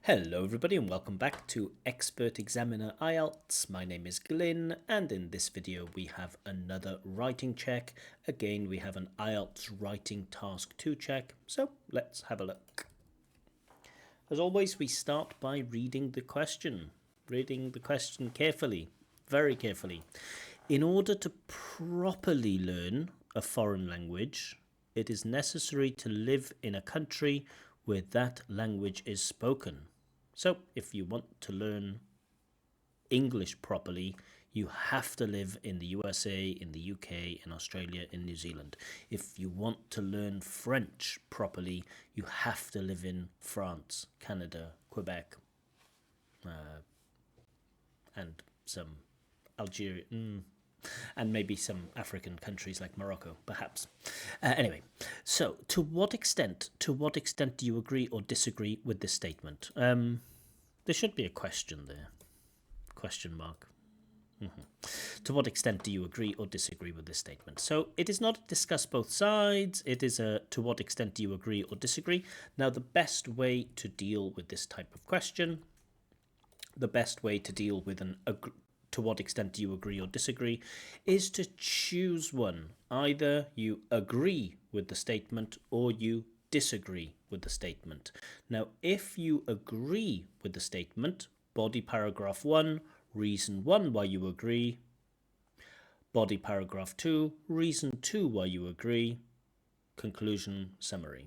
Hello everybody and welcome back to Expert Examiner IELTS. My name is Glyn and in this video we have another writing check. Again we have an IELTS writing task 2 check, so let's have a look. As always we start by reading the question carefully, very carefully. In order to properly learn a foreign language, it is necessary to live in a country where that language is spoken. So if you want to learn English properly, you have to live in the USA, in the UK, in Australia, in New Zealand. If you want to learn French properly, you have to live in France, Canada, Quebec, and some Algeria, and maybe some African countries like Morocco, perhaps. Anyway, so to what extent do you agree or disagree with this statement? There should be a question there, question mark. To what extent do you agree or disagree with this statement? So it is not discuss both sides, it is a to what extent do you agree or disagree. Now the best way to deal with this type of question, the best way to deal with an to what extent do you agree or disagree, is to choose one. Either you agree with the statement or you disagree with the statement. Now, if you agree with the statement, body paragraph 1, reason 1 why you agree. Body paragraph 2, reason 2 why you agree. Conclusion, summary.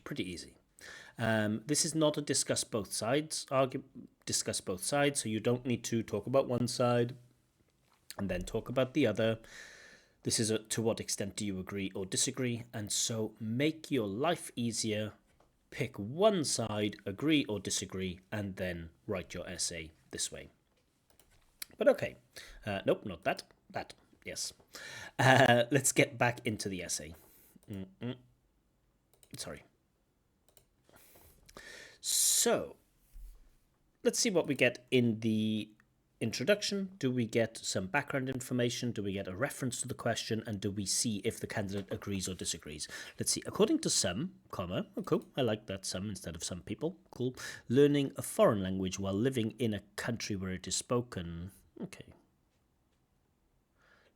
Pretty easy. This is not a discuss both sides so you don't need to talk about one side and then talk about the other. This is a to what extent do you agree or disagree, and so make your life easier, pick one side, agree or disagree, and then write your essay this way. But okay, nope, not that, yes. Let's get back into the essay. Sorry. So, let's see what we get in the introduction. Do we get some background information? Do we get a reference to the question? And do we see if the candidate agrees or disagrees? Let's see. According to some, comma, oh, cool, I like that, some instead of some people, cool. Learning a foreign language while living in a country where it is spoken. Okay.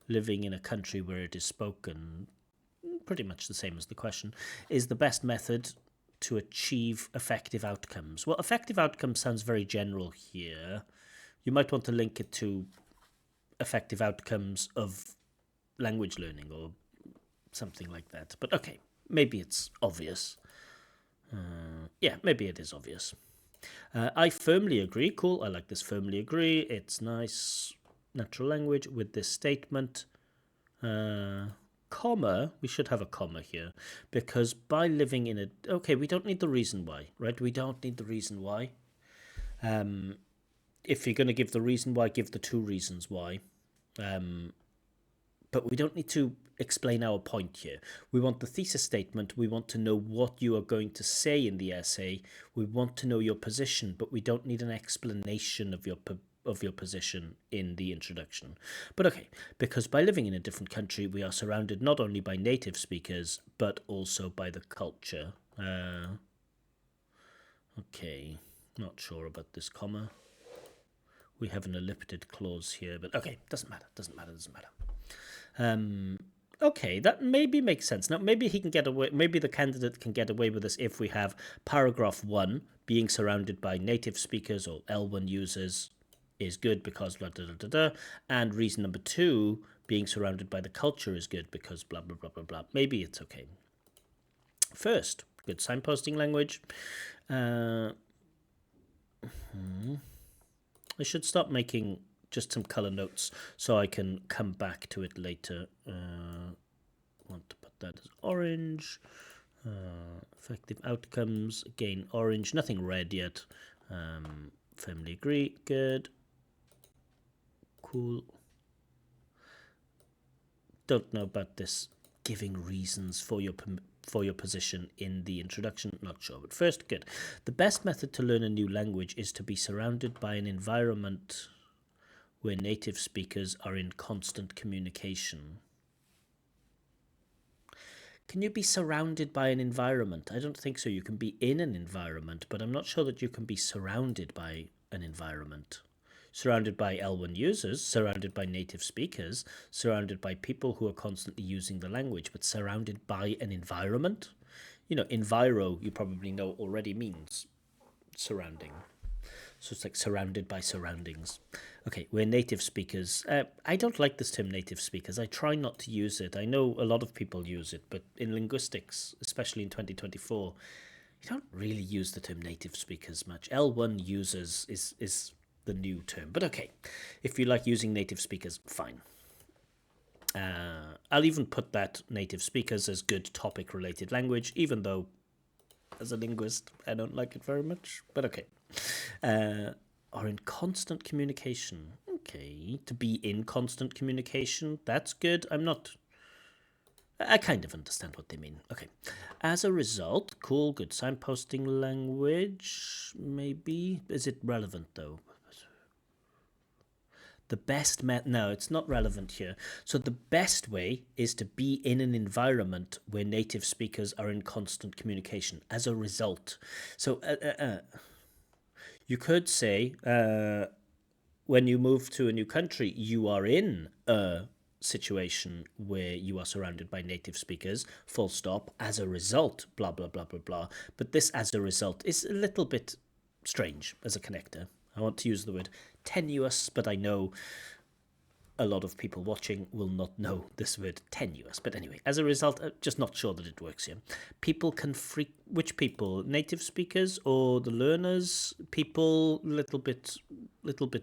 Living in a country where it is spoken, pretty much the same as the question, is the best method to achieve effective outcomes. Well, effective outcomes sounds very general here. You might want to link it to effective outcomes of language learning or something like that. But okay, maybe it's obvious. Yeah, maybe it is obvious. I firmly agree. Cool, I like this firmly agree. It's nice, natural language with this statement. Comma, we should have a comma here, because by living in a, okay, we don't need the reason why, right? We don't need the reason why. If you're going to give the reason why, give the two reasons why. But we don't need to explain our point here. We want the thesis statement. We want to know what you are going to say in the essay. We want to know your position, but we don't need an explanation of your position in the introduction. But okay, because by living in a different country, we are surrounded not only by native speakers, but also by the culture. Okay, not sure about this comma. We have an elliptic clause here, but okay, doesn't matter. Okay, that maybe makes sense. Now, maybe he can get away, maybe the candidate can get away with this if we have paragraph 1 being surrounded by native speakers or L1 users is good because blah, blah, blah, blah, and reason number 2 being surrounded by the culture is good because blah, blah, blah, blah, blah. Maybe it's okay. First, good signposting language. I should start making just some color notes so I can come back to it later. Want to put that as orange. Effective outcomes, again orange, nothing red yet. Firmly agree, good. Cool. Don't know about this giving reasons for your position in the introduction, not sure. But first, good. The best method to learn a new language is to be surrounded by an environment where native speakers are in constant communication. Can you be surrounded by an environment? I don't think so. You can be in an environment, but I'm not sure that you can be surrounded by an environment. Surrounded by L1 users, surrounded by native speakers, surrounded by people who are constantly using the language, but surrounded by an environment. You know, enviro, you probably know already means surrounding. So it's like surrounded by surroundings. Okay, we're native speakers. I don't like this term native speakers. I try not to use it. I know a lot of people use it, but in linguistics, especially in 2024, you don't really use the term native speakers much. L1 users is the new term. But okay, if you like using native speakers, fine. I'll even put that native speakers as good topic related language, even though as a linguist I don't like it very much, but okay. Are in constant communication. Okay, to be in constant communication, that's good. I kind of understand what they mean. Okay. As a result, cool, good signposting language, maybe. Is it relevant though? The best no, it's not relevant here. So the best way is to be in an environment where native speakers are in constant communication. As a result, so you could say when you move to a new country, you are in a situation where you are surrounded by native speakers, full stop. As a result, blah blah blah blah blah. But this as a result is a little bit strange as a connector. I want to use the word tenuous, but I know a lot of people watching will not know this word tenuous. But anyway, as a result, I'm just not sure that it works here. People can which people? Native speakers or the learners? People, little bit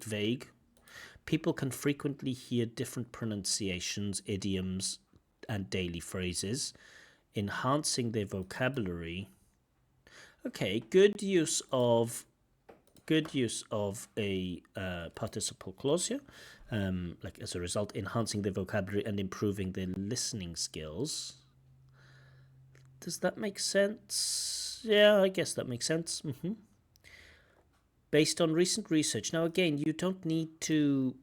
vague. People can frequently hear different pronunciations, idioms, and daily phrases, enhancing their vocabulary. Okay, good use of a participle clause here, like as a result, enhancing their vocabulary and improving their listening skills. Does that make sense? Yeah, I guess that makes sense. Based on recent research. Now, again, you don't need to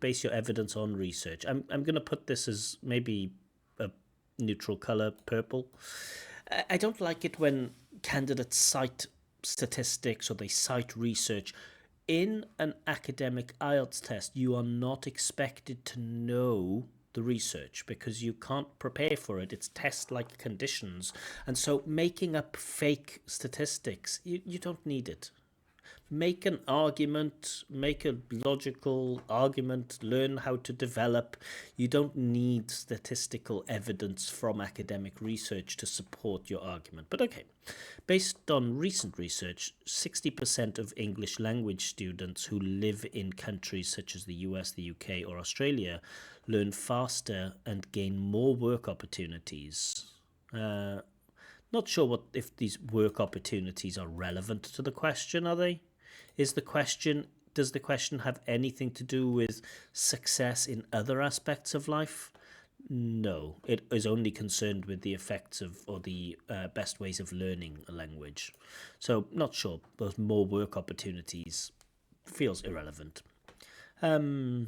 base your evidence on research. I'm going to put this as maybe a neutral color, purple. I don't like it when candidates cite statistics or they cite research. In an academic IELTS test, you are not expected to know the research because you can't prepare for it. It's test-like conditions. And so making up fake statistics, you don't need it. Make an argument, make a logical argument, learn how to develop. You don't need statistical evidence from academic research to support your argument. But okay, based on recent research, 60% of English language students who live in countries such as the US, the UK, or Australia learn faster and gain more work opportunities. Not sure if these work opportunities are relevant to the question, are they? Does the question have anything to do with success in other aspects of life? No, it is only concerned with the effects of or the best ways of learning a language. So not sure. Those more work opportunities feels irrelevant. I'd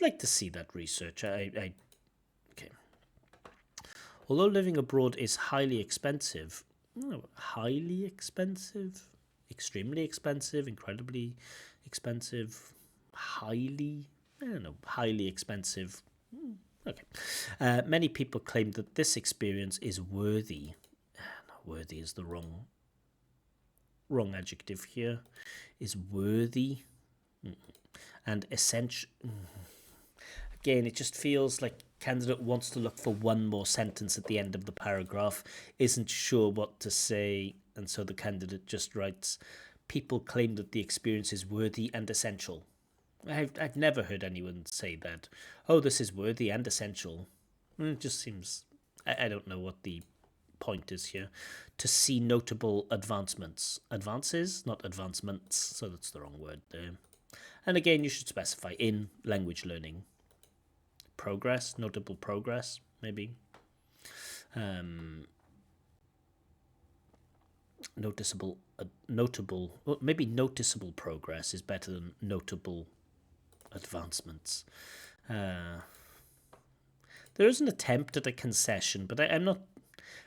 like to see that research. Okay. Although living abroad is highly expensive, highly expensive, extremely expensive, incredibly expensive, highly expensive. Okay. Many people claim that this experience is worthy. No, worthy is the wrong adjective here. Is worthy and essential. Again, it just feels like candidate wants to look for one more sentence at the end of the paragraph, isn't sure what to say, and so the candidate just writes, people claim that the experience is worthy and essential. I've never heard anyone say that. Oh, this is worthy and essential. It just seems, I don't know what the point is here. To see notable advancements. Advances, not advancements, so that's the wrong word there. And again, you should specify in language learning. Progress, notable progress, maybe. Notable, well, maybe noticeable progress is better than notable advancements. There is an attempt at a concession, but I'm not.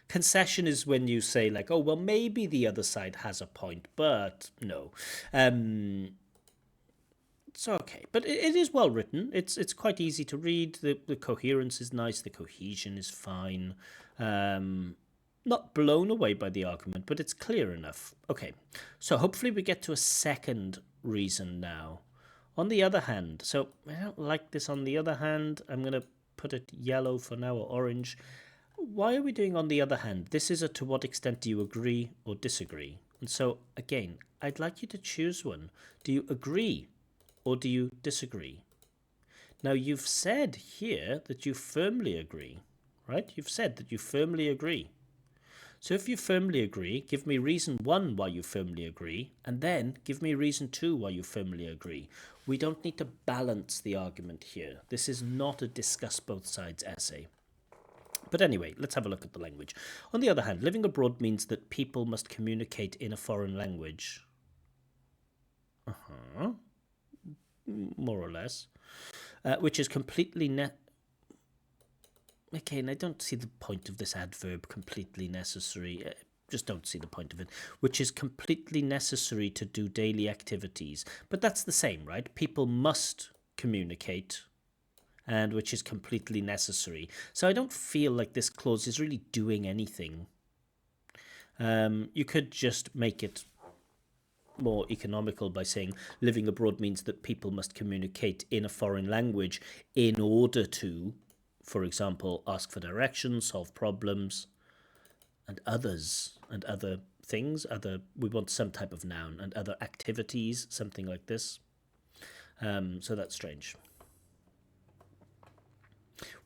Concession is when you say like, oh well, maybe the other side has a point, but no. It's okay, but it is well written. It's quite easy to read. The coherence is nice. The cohesion is fine. Not blown away by the argument, but it's clear enough. Okay, so hopefully we get to a second reason now. On the other hand, so I don't like this. On the other hand, I'm gonna put it yellow for now or orange. Why are we doing on the other hand? This is a to what extent do you agree or disagree? And so again, I'd like you to choose one. Do you agree or do you disagree? Now you've said here that you firmly agree, right? You've said that you firmly agree. So if you firmly agree, give me reason 1 why you firmly agree, and then give me reason 2 why you firmly agree. We don't need to balance the argument here. This is not a discuss both sides essay. But anyway, let's have a look at the language. On the other hand, living abroad means that people must communicate in a foreign language. More or less. Which is completely okay, and I don't see the point of this adverb, completely necessary. Just don't see the point of it. Which is completely necessary to do daily activities. But that's the same, right? People must communicate, and which is completely necessary. So I don't feel like this clause is really doing anything. You could just make it more economical by saying living abroad means that people must communicate in a foreign language in order to, for example, ask for directions, solve problems, and others, and other things. We want some type of noun, and other activities, something like this. So that's strange.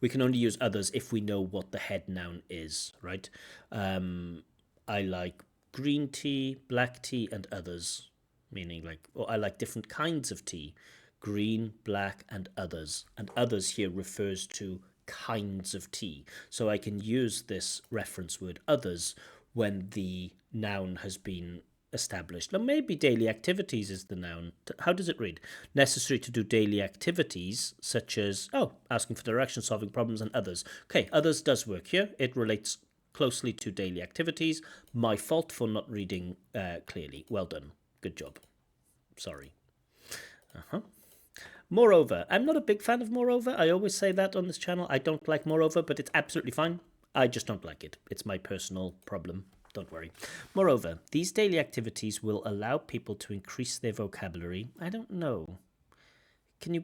We can only use others if we know what the head noun is, right? I like green tea, black tea, and others, meaning like, or I like different kinds of tea, green, black, and others. And others here refers to kinds of tea. So I can use this reference word others when the noun has been established. Now maybe daily activities is the noun. How does it read? Necessary to do daily activities such as, asking for directions, solving problems, and others. Okay, others does work here. It relates closely to daily activities. My fault for not reading clearly. Well done. Good job. Sorry. Moreover. I'm not a big fan of moreover. I always say that on this channel. I don't like moreover, but it's absolutely fine. I just don't like it. It's my personal problem. Don't worry. Moreover, these daily activities will allow people to increase their vocabulary. I don't know. Can you...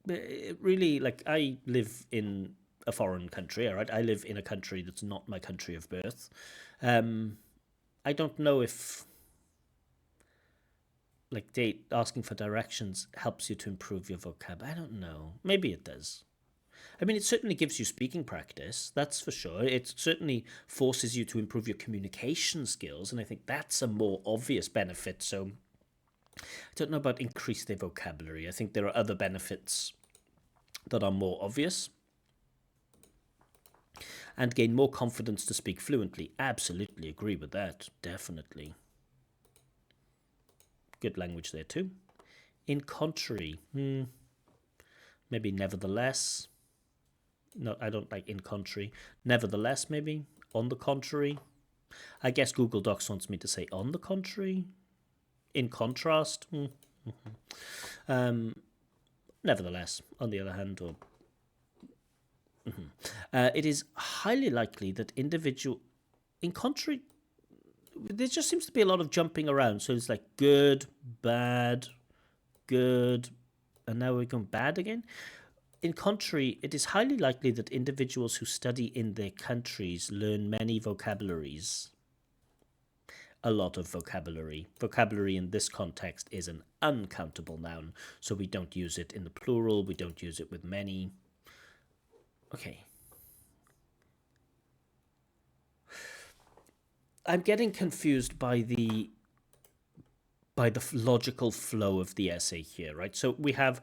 Really, like, I live in a foreign country, all right? I live in a country that's not my country of birth. I don't know if like asking for directions helps you to improve your vocab. I don't know. Maybe it does. I mean, it certainly gives you speaking practice, that's for sure. It certainly forces you to improve your communication skills, and I think that's a more obvious benefit. So I don't know about increase their vocabulary. I think there are other benefits that are more obvious. And gain more confidence to speak fluently. Absolutely agree with that. Definitely. Good language there too. In contrary. Maybe nevertheless. No, I don't like in contrary. Nevertheless, maybe. On the contrary. I guess Google Docs wants me to say on the contrary. In contrast. Nevertheless, on the other hand, or it is highly likely that in contrary, there just seems to be a lot of jumping around. So it's like good, bad, good, and now we're going bad again. In contrary, it is highly likely that individuals who study in their countries learn many vocabularies. A lot of vocabulary. Vocabulary in this context is an uncountable noun, so we don't use it in the plural, we don't use it with many. Okay. I'm getting confused by the logical flow of the essay here, right? So we have,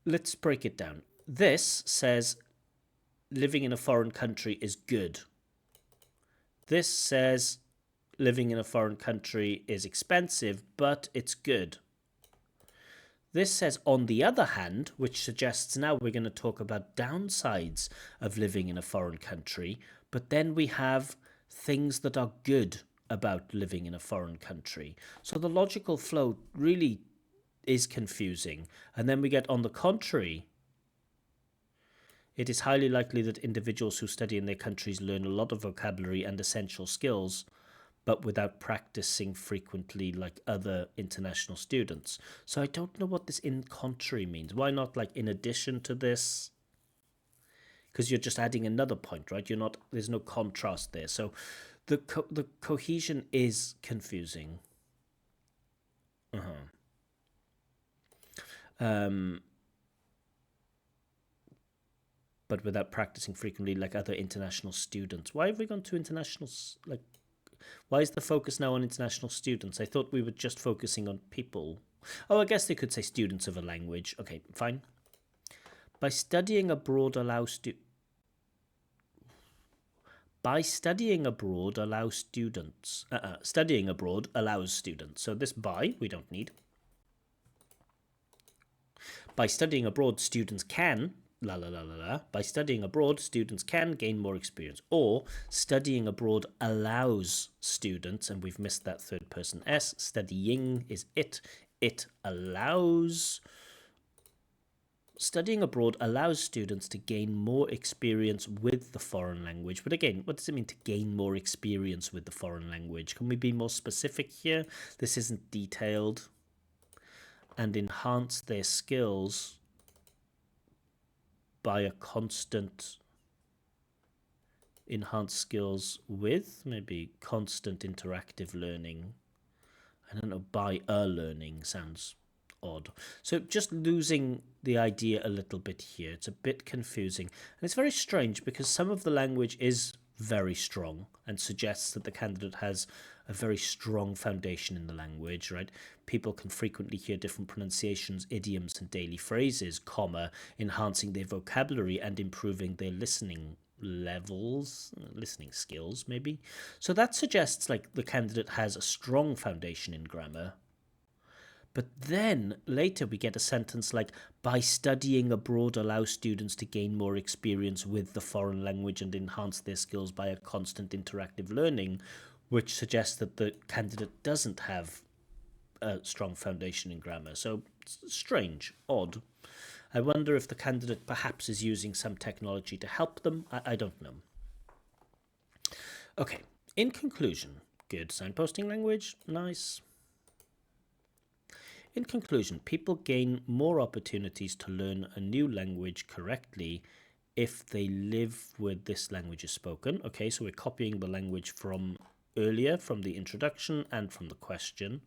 let's break it down. This says living in a foreign country is good. This says living in a foreign country is expensive, but it's good. This says, on the other hand, which suggests now we're going to talk about downsides of living in a foreign country, but then we have things that are good about living in a foreign country. So the logical flow really is confusing. And then we get, on the contrary, it is highly likely that individuals who study in their countries learn a lot of vocabulary and essential skills, but without practicing frequently like other international students. So I don't know what this in contrary means. Why not like in addition to this? Because you're just adding another point, right? You're not. There's no contrast there. So the cohesion is confusing. But without practicing frequently like other international students. Why have we gone to international? Like, why is the focus now on international students? I thought we were just focusing on people. Oh, I guess they could say students of a language. Okay, fine. By studying abroad allows studying abroad allows students. Studying abroad allows students. So this by we don't need. By studying abroad, students can la la la la la. By studying abroad, students can gain more experience. Or studying abroad allows students, and we've missed that third person S. Studying is it. It allows. Studying abroad allows students to gain more experience with the foreign language. But again, what does it mean to gain more experience with the foreign language? Can we be more specific here? This isn't detailed. And enhance their skills by a constant enhanced skills with maybe constant interactive learning. I don't know, by a learning sounds odd. So just losing the idea a little bit here. It's a bit confusing. And it's very strange because some of the language is very strong and suggests that the candidate has a very strong foundation in the language, right? People can frequently hear different pronunciations, idioms, and daily phrases, comma, enhancing their vocabulary and improving their listening skills, maybe. So that suggests like the candidate has a strong foundation in grammar. But then later we get a sentence like, by studying abroad allows students to gain more experience with the foreign language and enhance their skills by a constant interactive learning, which suggests that the candidate doesn't have a strong foundation in grammar. So strange, odd. I wonder if the candidate perhaps is using some technology to help them. I don't know. Okay, in conclusion, good signposting language, nice. In conclusion, people gain more opportunities to learn a new language correctly if they live where this language is spoken. Okay, so we're copying the language from earlier, from the introduction and from the question,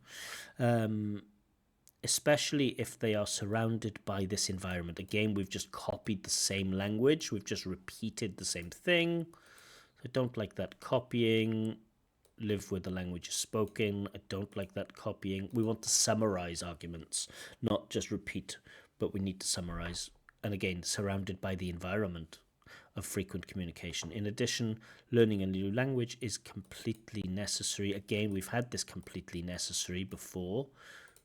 especially if they are surrounded by this environment. Again, we've just copied the same language. We've just repeated the same thing. I don't like that copying. Live where the language is spoken. I don't like that copying. We want to summarize arguments, not just repeat, but we need to summarize. And again, surrounded by the environment of frequent communication. In addition, learning a new language is completely necessary. Again, we've had this completely necessary before.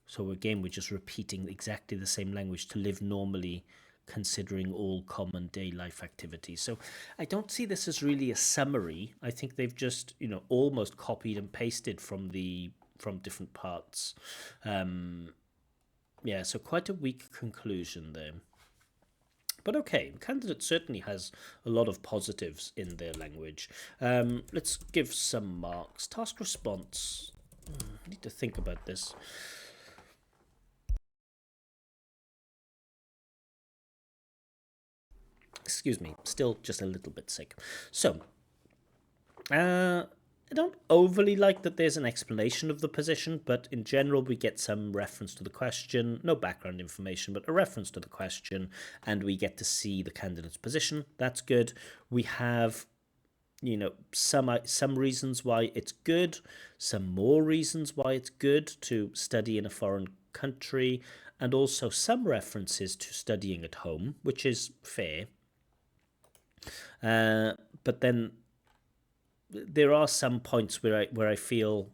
So again, we're just repeating exactly the same language to live normally, considering all common day life activities. So I don't see this as really a summary. I think they've just, almost copied and pasted from different parts. So quite a weak conclusion there. But okay, candidate certainly has a lot of positives in their language. Let's give some marks. Task response. I need to think about this. Excuse me, still just a little bit sick. So, I don't overly like that there's an explanation of the position, but in general we get some reference to the question, no background information, but a reference to the question, and we get to see the candidate's position. That's good. We have some reasons why it's good, some more reasons why it's good to study in a foreign country, and also some references to studying at home, which is fair. But then there are some points where I feel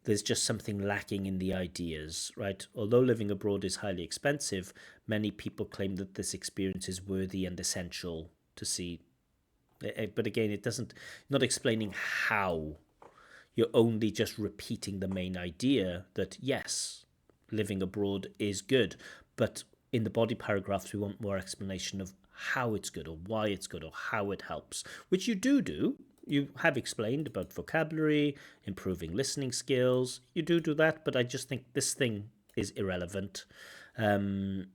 there's just something lacking in the ideas, right? Although living abroad is highly expensive, many people claim that this experience is worthy and essential to see. But again, it doesn't, not explaining how. You're only just repeating the main idea that yes, living abroad is good. But in the body paragraphs, we want more explanation of how it's good or why it's good or how it helps, which you do. You have explained about vocabulary, improving listening skills. You do that, but I just think this thing is irrelevant, or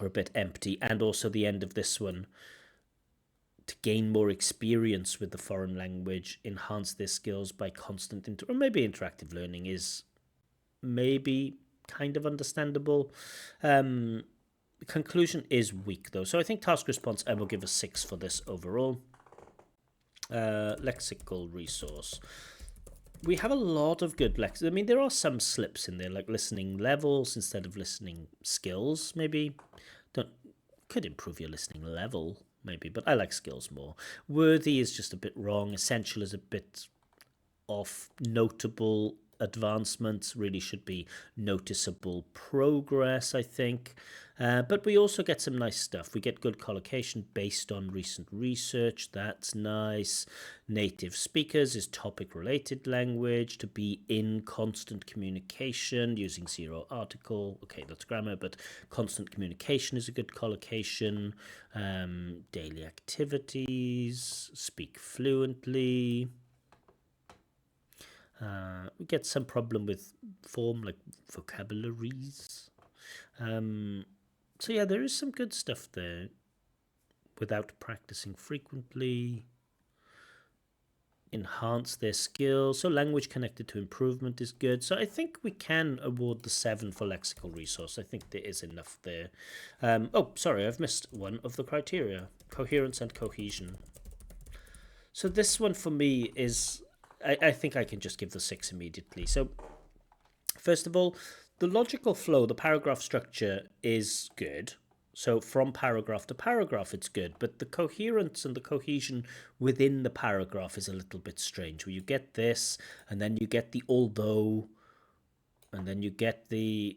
a bit empty. And also the end of this one, to gain more experience with the foreign language, enhance their skills by constant or maybe interactive learning is maybe kind of understandable. Conclusion is weak though, so I think task response I will give a 6 for this overall. Lexical resource. We have a lot of good lexics. I mean, there are some slips in there, like listening levels instead of listening skills. Maybe could improve your listening level, maybe, but I like skills more. Worthy is just a bit wrong. Essential is a bit off. Notable advancements really should be noticeable progress, I think. But we also get some nice stuff. We get good collocation based on recent research. That's nice. Native speakers is topic-related language. To be in constant communication using zero article. Okay, that's grammar, but constant communication is a good collocation. Daily activities. Speak fluently. We get some problem with form, like vocabularies. So yeah, there is some good stuff there. Without practicing frequently. Enhance their skills. So language connected to improvement is good. So I think we can award the 7 for lexical resource. I think there is enough there. Oh, sorry, I've missed one of the criteria. Coherence and cohesion. So this one for me is, I think I can just give the 6 immediately. So first of all, the logical flow, the paragraph structure is good. So from paragraph to paragraph, it's good. But the coherence and the cohesion within the paragraph is a little bit strange, where you get this, and then you get the although, and then you get the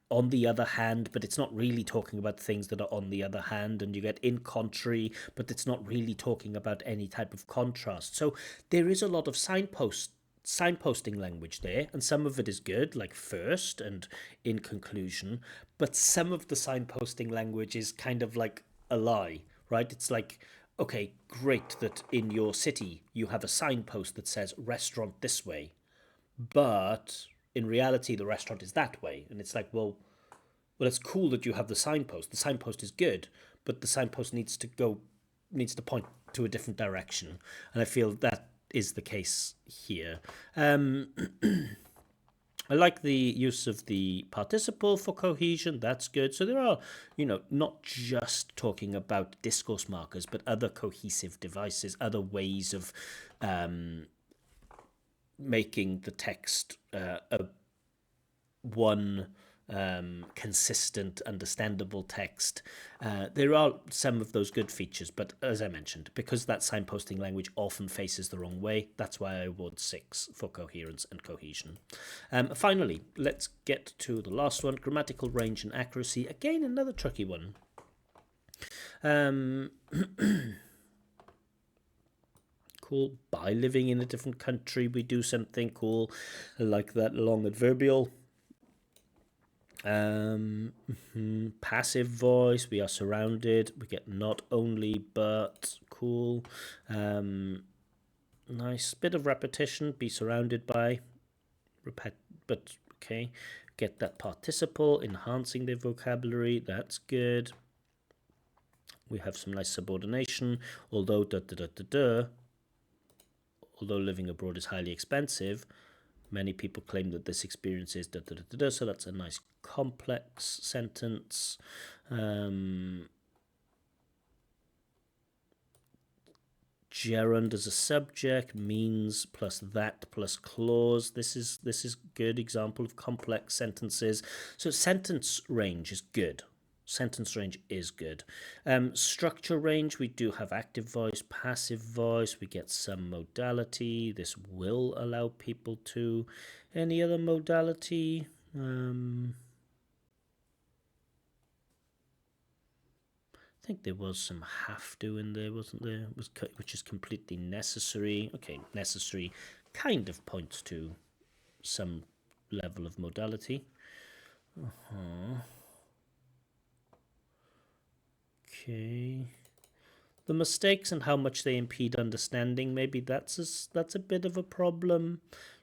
on the other hand, but it's not really talking about things that are on the other hand, and you get in contrary, but it's not really talking about any type of contrast. So there is a lot of signposting language there, and some of it is good, like first and in conclusion, but some of the signposting language is kind of like a lie, right? It's like, okay, great that in your city you have a signpost that says restaurant this way, but in reality the restaurant is that way. And it's like, well, it's cool that you have the signpost. The signpost is good, but the signpost needs to point to a different direction. And I feel that is the case here. I like the use of the participle for cohesion. That's good. So there are, not just talking about discourse markers, but other cohesive devices, other ways of making the text one consistent, understandable text. There are some of those good features, but as I mentioned, because that signposting language often faces the wrong way, that's why I award 6 for coherence and cohesion. Finally, let's get to the last one, grammatical range and accuracy. Again, another tricky one. Cool. By living in a different country, we do something cool, like that long adverbial. Passive voice, we are surrounded, we get not only but. Cool. Nice bit of repetition, be surrounded by, but okay, get that participle, enhancing their vocabulary, that's good. We have some nice subordination, although although living abroad is highly expensive, many people claim that this experience is so that's a nice complex sentence. Gerund as a subject, means plus that plus clause. This is good example of complex sentences. So sentence range is good. Sentence range is good. Structure range, we do have active voice, passive voice. We get some modality. This will allow people to. Any other modality? I think there was some have to in there, wasn't there? Which is completely necessary. Okay, necessary kind of points to some level of modality. Okay. The mistakes and how much they impede understanding, maybe that's a bit of a problem.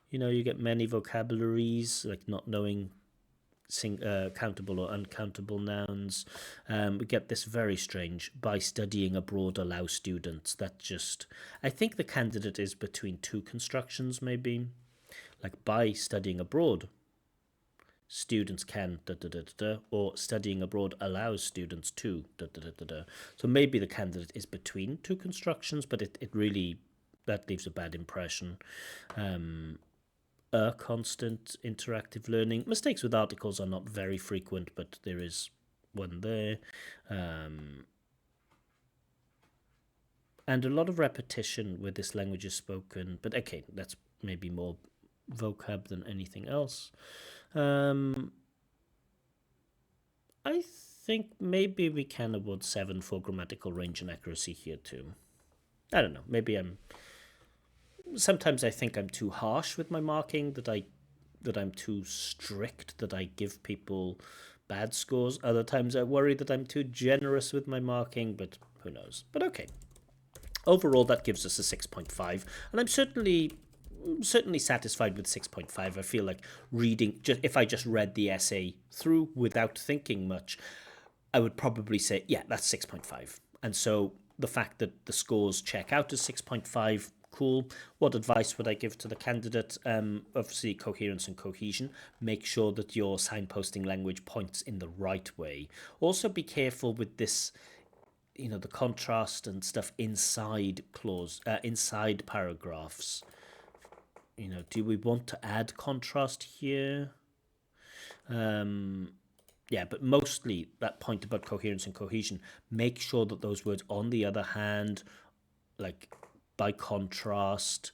You get many vocabularies, like not knowing countable or uncountable nouns. We get this very strange, by studying abroad allow students. I think the candidate is between two constructions, maybe. Like, by studying abroad, students can or studying abroad allows students to So maybe the candidate is between two constructions, but it really, that leaves a bad impression. Constant interactive learning. Mistakes with articles are not very frequent, but there is one there. And a lot of repetition where this language is spoken, but okay, that's maybe more vocab than anything else. I think maybe we can award 7 for grammatical range and accuracy here too. I don't know, maybe sometimes I think I'm too harsh with my marking, that I'm too strict, that I give people bad scores. Other times I worry that I'm too generous with my marking, but who knows. But okay. Overall, that gives us a 6.5, and I'm certainly satisfied with 6.5. I feel like reading, if I just read the essay through without thinking much, I would probably say, yeah, that's 6.5. And so the fact that the scores check out as 6.5, cool. What advice would I give to the candidate? Obviously, coherence and cohesion. Make sure that your signposting language points in the right way. Also, be careful with this, the contrast and stuff inside inside paragraphs. Do we want to add contrast here? Yeah, but mostly that point about coherence and cohesion, make sure that those words, on the other hand, like by contrast,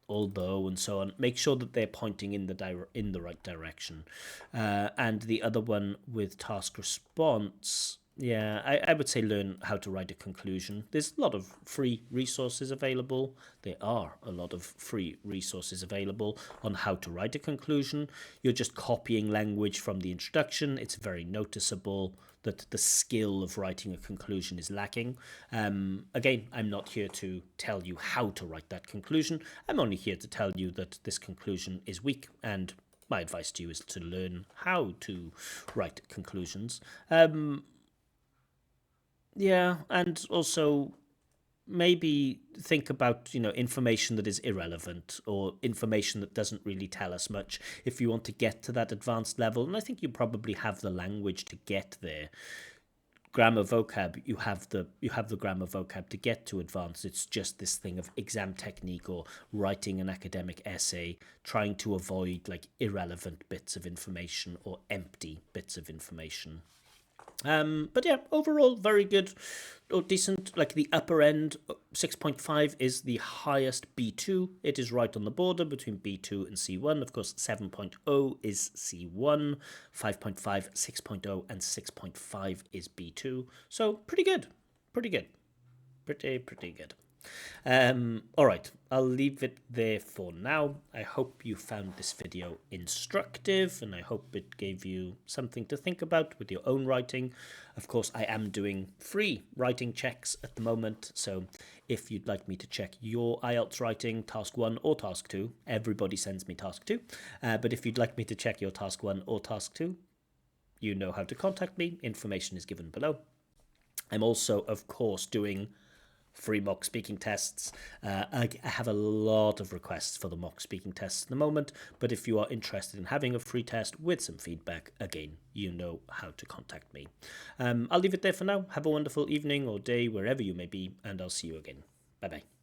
although, and so on, make sure that they're pointing in the right direction. And the other one with task response, yeah, I would say learn how to write a conclusion. There's a lot of free resources available. There are a lot of free resources available on how to write a conclusion. You're just copying language from the introduction. It's very noticeable that the skill of writing a conclusion is lacking. Again, I'm not here to tell you how to write that conclusion. I'm only here to tell you that this conclusion is weak, and my advice to you is to learn how to write conclusions. Yeah, and also maybe think about information that is irrelevant or information that doesn't really tell us much if you want to get to that advanced level. And I think you probably have the language to get there. Grammar vocab, you have the grammar vocab to get to advanced. It's just this thing of exam technique or writing an academic essay, trying to avoid like irrelevant bits of information or empty bits of information. But yeah, overall, very good or decent. Like the upper end, 6.5 is the highest B2. It is right on the border between B2 and C1. Of course, 7.0 is C1, 5.5, 6.0, and 6.5 is B2. So pretty good. Pretty good. Pretty good. All right, I'll leave it there for now. I hope you found this video instructive, and I hope it gave you something to think about with your own writing. Of course, I am doing free writing checks at the moment, so if you'd like me to check your IELTS writing, task 1 or task 2, everybody sends me task 2, but if you'd like me to check your task 1 or task 2, you know how to contact me. Information is given below. I'm also, of course, doing free mock speaking tests. I have a lot of requests for the mock speaking tests at the moment, but if you are interested in having a free test with some feedback, again, you know how to contact me. I'll leave it there for now. Have a wonderful evening or day wherever you may be, and I'll see you again. Bye bye.